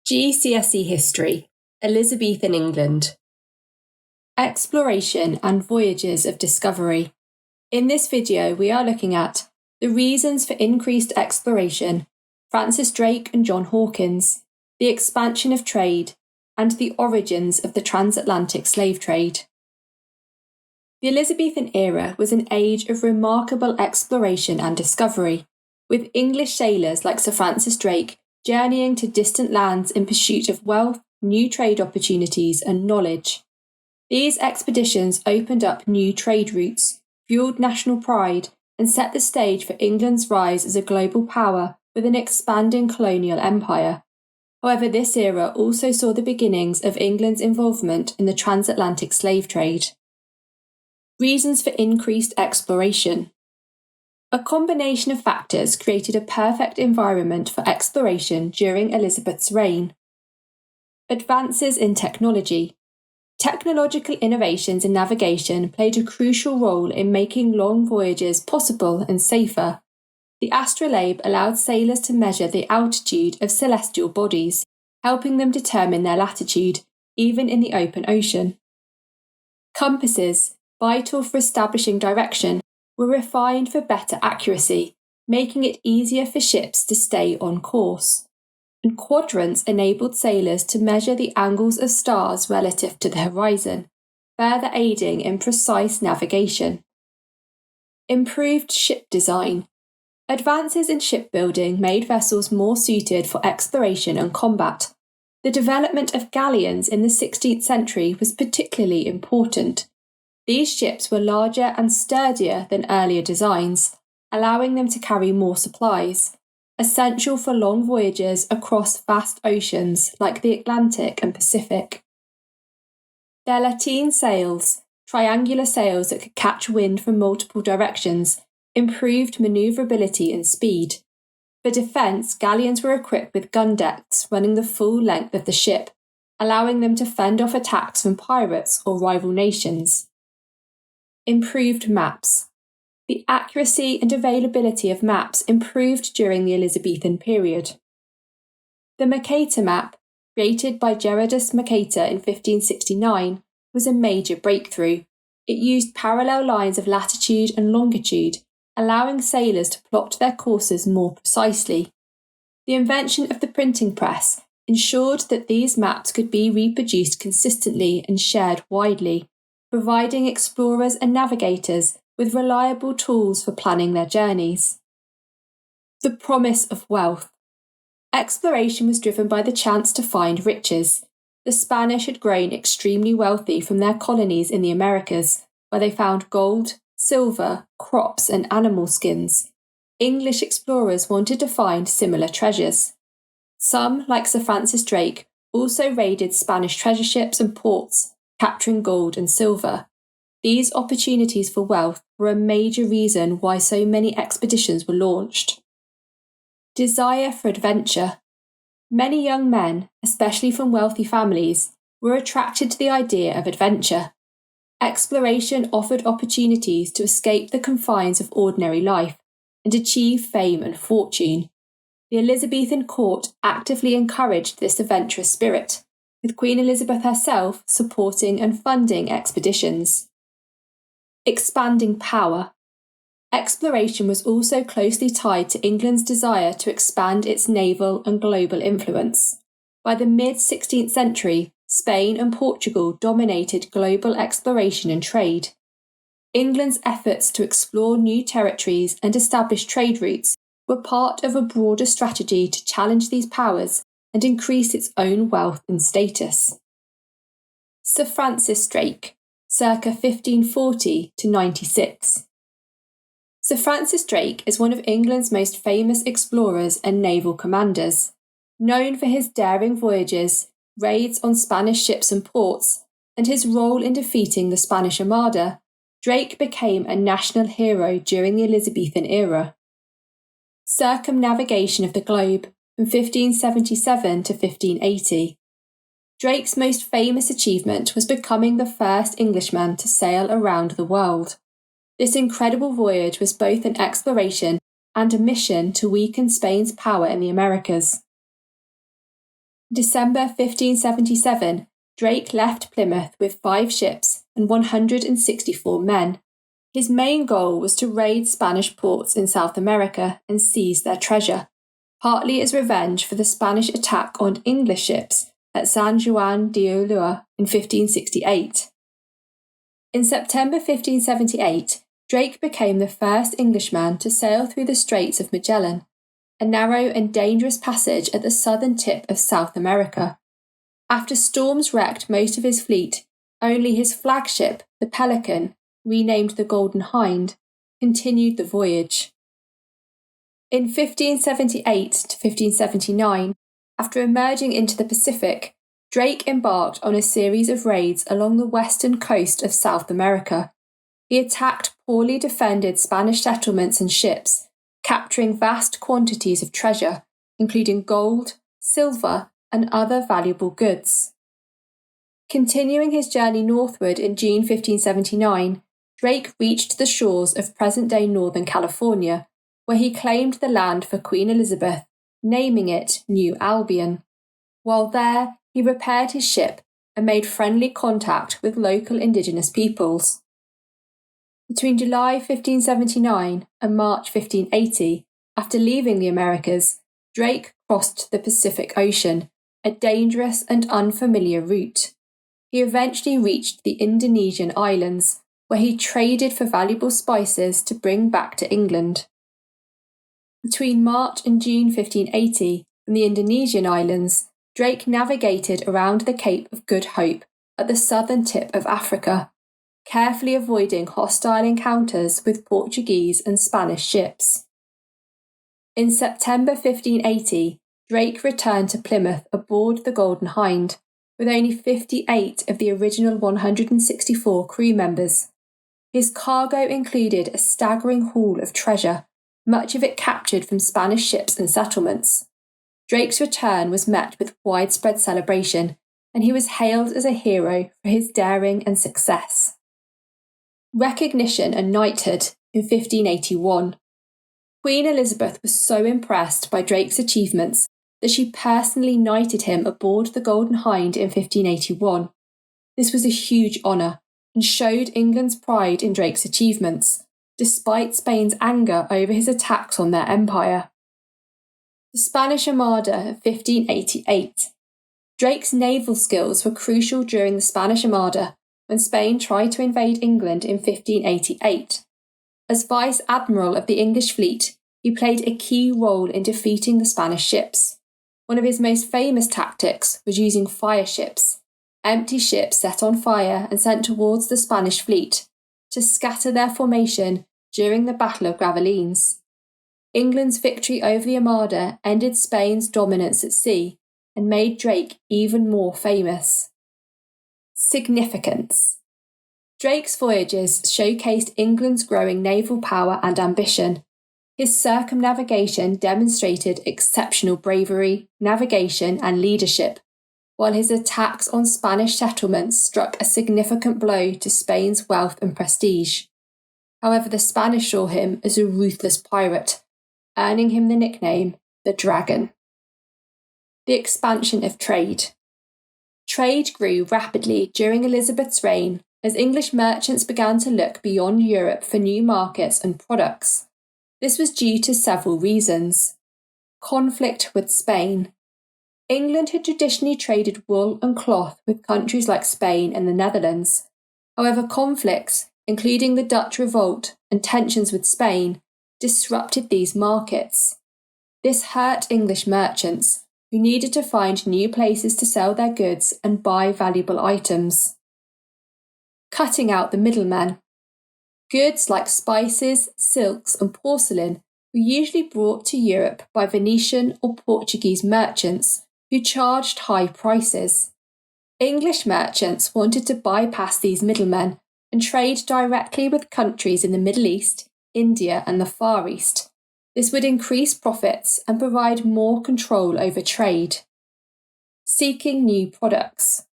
GCSE History, Elizabethan England. Exploration and voyages of discovery. In this video, we are looking at the reasons for increased exploration, Francis Drake and John Hawkins, the expansion of trade, and the origins of the transatlantic slave trade. The Elizabethan era was an age of remarkable exploration and discovery, with English sailors like Sir Francis Drake journeying to distant lands in pursuit of wealth, new trade opportunities, and knowledge. These expeditions opened up new trade routes, fueled national pride, and set the stage for England's rise as a global power with an expanding colonial empire. However, this era also saw the beginnings of England's involvement in the transatlantic slave trade. Reasons for increased exploration. A combination of factors created a perfect environment for exploration during Elizabeth's reign. Advances in technology. Technological innovations in navigation played a crucial role in making long voyages possible and safer. The astrolabe allowed sailors to measure the altitude of celestial bodies, helping them determine their latitude, even in the open ocean. Compasses, vital for establishing direction, were refined for better accuracy, making it easier for ships to stay on course. And quadrants enabled sailors to measure the angles of stars relative to the horizon, further aiding in precise navigation. Improved ship design. Advances in shipbuilding made vessels more suited for exploration and combat. The development of galleons in the 16th century was particularly important. These ships were larger and sturdier than earlier designs, allowing them to carry more supplies, essential for long voyages across vast oceans like the Atlantic and Pacific. Their lateen sails, triangular sails that could catch wind from multiple directions, improved manoeuvrability and speed. For defence, galleons were equipped with gun decks running the full length of the ship, allowing them to fend off attacks from pirates or rival nations. Improved maps. The accuracy and availability of maps improved during the Elizabethan period. The Mercator map, created by Gerardus Mercator in 1569, was a major breakthrough. It used parallel lines of latitude and longitude, allowing sailors to plot their courses more precisely. The invention of the printing press ensured that these maps could be reproduced consistently and shared widely, providing explorers and navigators with reliable tools for planning their journeys. The promise of wealth. Exploration was driven by the chance to find riches. The Spanish had grown extremely wealthy from their colonies in the Americas, where they found gold, silver, crops, and animal skins. English explorers wanted to find similar treasures. Some, like Sir Francis Drake, also raided Spanish treasure ships and ports, capturing gold and silver. These opportunities for wealth were a major reason why so many expeditions were launched. Desire for adventure. Many young men, especially from wealthy families, were attracted to the idea of adventure. Exploration offered opportunities to escape the confines of ordinary life and achieve fame and fortune. The Elizabethan court actively encouraged this adventurous spirit, with Queen Elizabeth herself supporting and funding expeditions. Expanding power. Exploration was also closely tied to England's desire to expand its naval and global influence. By the mid-16th century, Spain and Portugal dominated global exploration and trade. England's efforts to explore new territories and establish trade routes were part of a broader strategy to challenge these powers and increase its own wealth and status. Sir Francis Drake, circa 1540 to 96. Sir Francis Drake is one of England's most famous explorers and naval commanders. Known for his daring voyages, raids on Spanish ships and ports, and his role in defeating the Spanish Armada, Drake became a national hero during the Elizabethan era. Circumnavigation of the globe from 1577 to 1580. Drake's most famous achievement was becoming the first Englishman to sail around the world. This incredible voyage was both an exploration and a mission to weaken Spain's power in the Americas. December 1577, Drake left Plymouth with 5 ships and 164 men. His main goal was to raid Spanish ports in South America and seize their treasure, partly as revenge for the Spanish attack on English ships at San Juan de Ulua in 1568. In September 1578, Drake became the first Englishman to sail through the Straits of Magellan, a narrow and dangerous passage at the southern tip of South America. After storms wrecked most of his fleet, only his flagship, the Pelican, renamed the Golden Hind, continued the voyage. In 1578 to 1579, after emerging into the Pacific, Drake embarked on a series of raids along the western coast of South America. He attacked poorly defended Spanish settlements and ships, capturing vast quantities of treasure, including gold, silver, and other valuable goods. Continuing his journey northward in June 1579, Drake reached the shores of present-day Northern California, where he claimed the land for Queen Elizabeth, naming it New Albion. While there, he repaired his ship and made friendly contact with local indigenous peoples. Between July 1579 and March 1580, after leaving the Americas, Drake crossed the Pacific Ocean, a dangerous and unfamiliar route. He eventually reached the Indonesian islands, where he traded for valuable spices to bring back to England. Between March and June 1580, from the Indonesian islands, Drake navigated around the Cape of Good Hope at the southern tip of Africa, carefully avoiding hostile encounters with Portuguese and Spanish ships. In September 1580, Drake returned to Plymouth aboard the Golden Hind, with only 58 of the original 164 crew members. His cargo included a staggering haul of treasure, much of it captured from Spanish ships and settlements. Drake's return was met with widespread celebration, and he was hailed as a hero for his daring and success. Recognition and knighthood in 1581. Queen Elizabeth was so impressed by Drake's achievements that she personally knighted him aboard the Golden Hind in 1581. This was a huge honour and showed England's pride in Drake's achievements, despite Spain's anger over his attacks on their empire. The Spanish Armada of 1588. Drake's naval skills were crucial during the Spanish Armada when Spain tried to invade England in 1588. As Vice Admiral of the English fleet, he played a key role in defeating the Spanish ships. One of his most famous tactics was using fire ships, empty ships set on fire and sent towards the Spanish fleet, to scatter their formation during the Battle of Gravelines. England's victory over the Armada ended Spain's dominance at sea and made Drake even more famous. Significance. Drake's voyages showcased England's growing naval power and ambition. His circumnavigation demonstrated exceptional bravery, navigation, and leadership, while his attacks on Spanish settlements struck a significant blow to Spain's wealth and prestige. However, the Spanish saw him as a ruthless pirate, earning him the nickname the Dragon. The expansion of trade. Trade grew rapidly during Elizabeth's reign as English merchants began to look beyond Europe for new markets and products. This was due to several reasons. Conflict with Spain. England had traditionally traded wool and cloth with countries like Spain and the Netherlands. However, conflicts, including the Dutch Revolt and tensions with Spain, disrupted these markets. This hurt English merchants, who needed to find new places to sell their goods and buy valuable items. Cutting out the middlemen. Goods like spices, silks, and porcelain were usually brought to Europe by Venetian or Portuguese merchants who charged high prices. English merchants wanted to bypass these middlemen and trade directly with countries in the Middle East, India, and the Far East. This would increase profits and provide more control over trade. Seeking new products.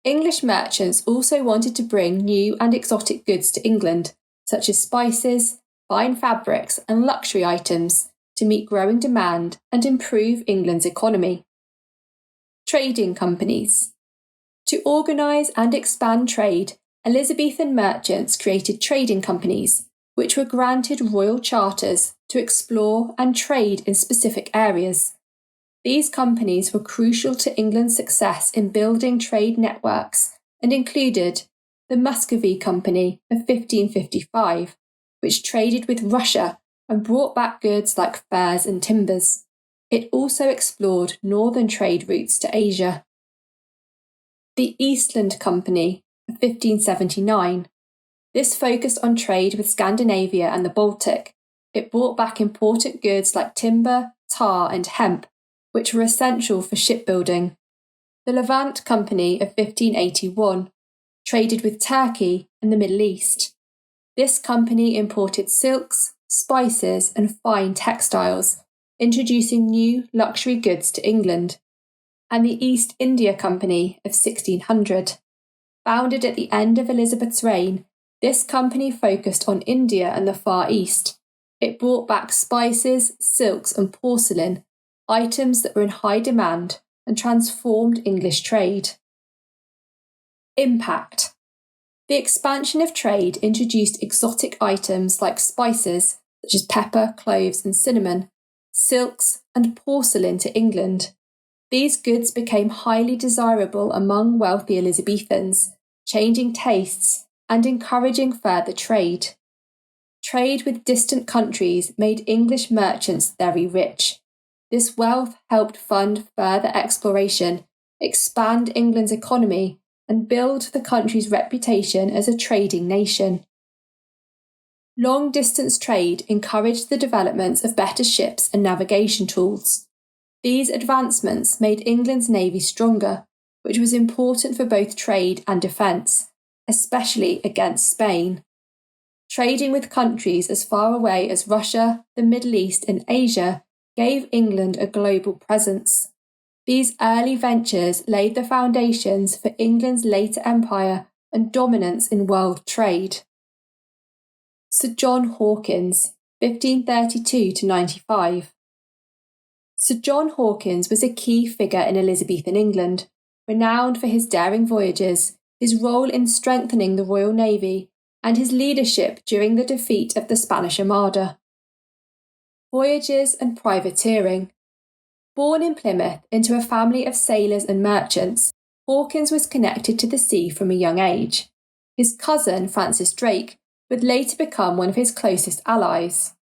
English merchants also wanted to bring new and exotic goods to England, such as spices, fine fabrics, and luxury items, to meet growing demand and improve England's economy. Trading companies. To organise and expand trade, Elizabethan merchants created trading companies, which were granted royal charters to explore and trade in specific areas. These companies were crucial to England's success in building trade networks and included the Muscovy Company of 1555, which traded with Russia and brought back goods like furs and timbers. It also explored northern trade routes to Asia. The Eastland Company of 1579. This focused on trade with Scandinavia and the Baltic. It brought back important goods like timber, tar, and hemp, which were essential for shipbuilding. The Levant Company of 1581 traded with Turkey and the Middle East. This company imported silks, spices, and fine textiles, introducing new luxury goods to England. And the East India Company of 1600. Founded at the end of Elizabeth's reign, this company focused on India and the Far East. It brought back spices, silks, and porcelain, items that were in high demand, and transformed English trade. Impact. The expansion of trade introduced exotic items like spices, such as pepper, cloves, and cinnamon, silks, and porcelain to England. These goods became highly desirable among wealthy Elizabethans, changing tastes and encouraging further trade. Trade with distant countries made English merchants very rich. This wealth helped fund further exploration, expand England's economy, and build the country's reputation as a trading nation. Long-distance trade encouraged the development of better ships and navigation tools. These advancements made England's navy stronger, which was important for both trade and defence, especially against Spain. Trading with countries as far away as Russia, the Middle East, and Asia gave England a global presence. These early ventures laid the foundations for England's later empire and dominance in world trade. Sir John Hawkins, 1532–95. Sir John Hawkins was a key figure in Elizabethan England, renowned for his daring voyages, his role in strengthening the Royal Navy, and his leadership during the defeat of the Spanish Armada. Voyages and privateering. Born in Plymouth into a family of sailors and merchants, Hawkins was connected to the sea from a young age. His cousin, Francis Drake, would later become one of his closest allies.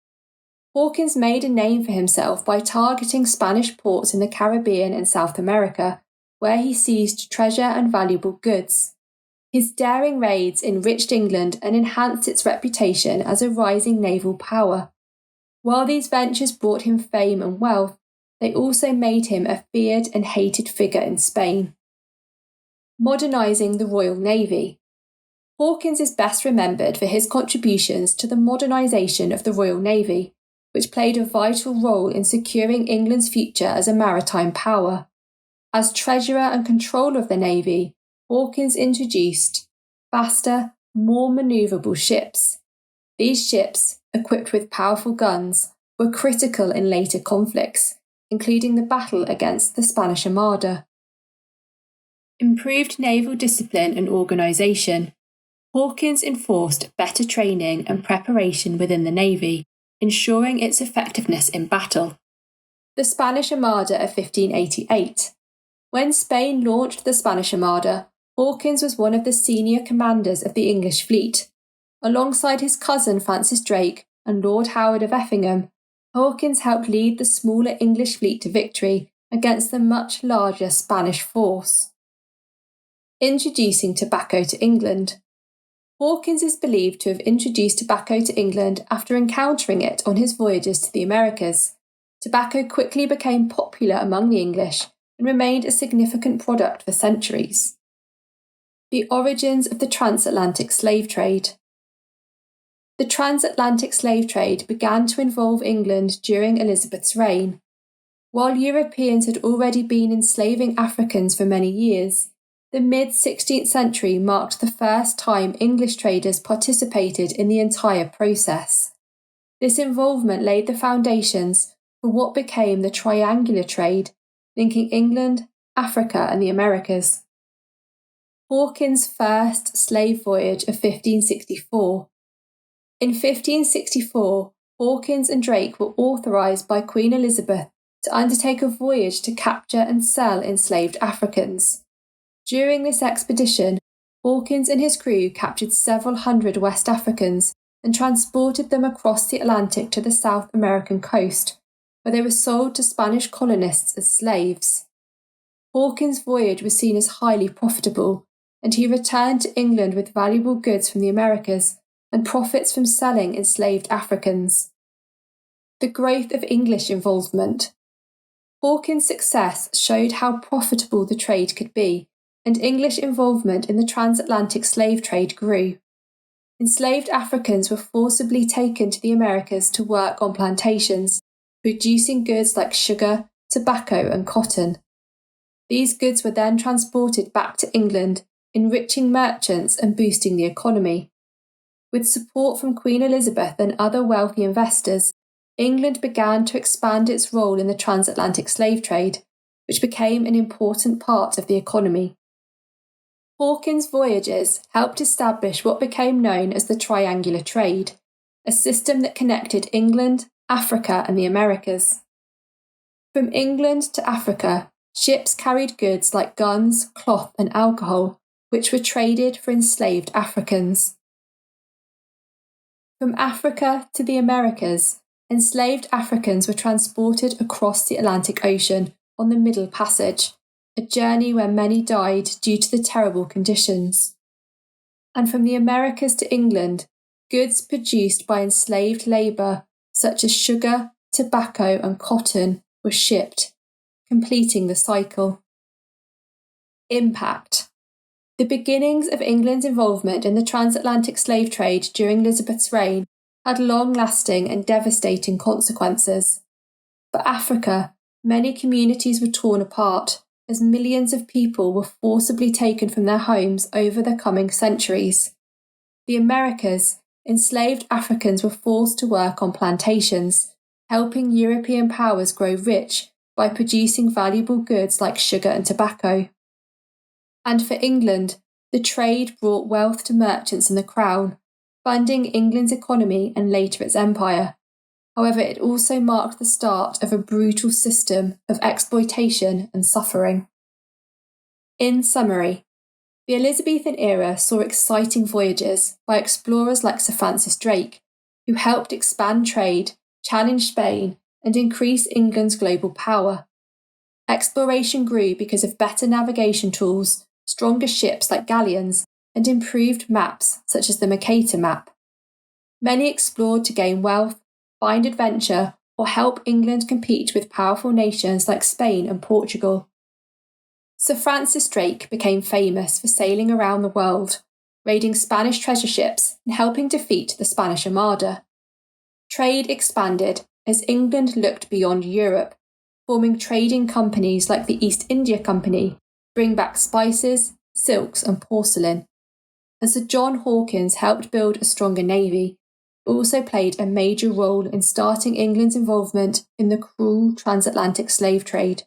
Hawkins made a name for himself by targeting Spanish ports in the Caribbean and South America, where he seized treasure and valuable goods. His daring raids enriched England and enhanced its reputation as a rising naval power. While these ventures brought him fame and wealth, they also made him a feared and hated figure in Spain. Modernising the Royal Navy. Hawkins is best remembered for his contributions to the modernisation of the Royal Navy, which played a vital role in securing England's future as a maritime power. As treasurer and controller of the Navy, Hawkins introduced faster, more manoeuvrable ships. These ships, equipped with powerful guns, were critical in later conflicts, including the battle against the Spanish Armada. Improved naval discipline and organisation. Hawkins enforced better training and preparation within the Navy, ensuring its effectiveness in battle. The Spanish Armada of 1588. When Spain launched the Spanish Armada, Hawkins was one of the senior commanders of the English fleet. Alongside his cousin Francis Drake and Lord Howard of Effingham, Hawkins helped lead the smaller English fleet to victory against the much larger Spanish force. Introducing tobacco to England. Hawkins is believed to have introduced tobacco to England after encountering it on his voyages to the Americas. Tobacco quickly became popular among the English and remained a significant product for centuries. The origins of the transatlantic slave trade. The transatlantic slave trade began to involve England during Elizabeth's reign. While Europeans had already been enslaving Africans for many years, the mid-16th century marked the first time English traders participated in the entire process. This involvement laid the foundations for what became the triangular trade, linking England, Africa and the Americas. Hawkins' first slave voyage of 1564. In 1564, Hawkins and Drake were authorised by Queen Elizabeth to undertake a voyage to capture and sell enslaved Africans. During this expedition, Hawkins and his crew captured several hundred West Africans and transported them across the Atlantic to the South American coast, where they were sold to Spanish colonists as slaves. Hawkins' voyage was seen as highly profitable, and he returned to England with valuable goods from the Americas and profits from selling enslaved Africans. The growth of English involvement. Hawkins' success showed how profitable the trade could be, and English involvement in the transatlantic slave trade grew. Enslaved Africans were forcibly taken to the Americas to work on plantations, producing goods like sugar, tobacco, and cotton. These goods were then transported back to England, enriching merchants and boosting the economy. With support from Queen Elizabeth and other wealthy investors, England began to expand its role in the transatlantic slave trade, which became an important part of the economy. Hawkins' voyages helped establish what became known as the triangular trade, a system that connected England, Africa, and the Americas. From England to Africa, ships carried goods like guns, cloth, and alcohol, which were traded for enslaved Africans. From Africa to the Americas, enslaved Africans were transported across the Atlantic Ocean on the Middle Passage, a journey where many died due to the terrible conditions. And from the Americas to England, goods produced by enslaved labour, such as sugar, tobacco, and cotton, were shipped, completing the cycle. Impact. The beginnings of England's involvement in the transatlantic slave trade during Elizabeth's reign had long-lasting and devastating consequences. For Africa, many communities were torn apart, as millions of people were forcibly taken from their homes over the coming centuries. The Americas, enslaved Africans were forced to work on plantations, helping European powers grow rich by producing valuable goods like sugar and tobacco. And for England, the trade brought wealth to merchants and the crown, funding England's economy and later its empire. However, it also marked the start of a brutal system of exploitation and suffering. In summary, the Elizabethan era saw exciting voyages by explorers like Sir Francis Drake, who helped expand trade, challenge Spain, and increase England's global power. Exploration grew because of better navigation tools, stronger ships like galleons, and improved maps such as the Mercator map. Many explored to gain wealth, find adventure, or help England compete with powerful nations like Spain and Portugal. Sir Francis Drake became famous for sailing around the world, raiding Spanish treasure ships and helping defeat the Spanish Armada. Trade expanded as England looked beyond Europe, forming trading companies like the East India Company, bring back spices, silks, and porcelain. And Sir John Hawkins helped build a stronger navy, also played a major role in starting England's involvement in the cruel transatlantic slave trade.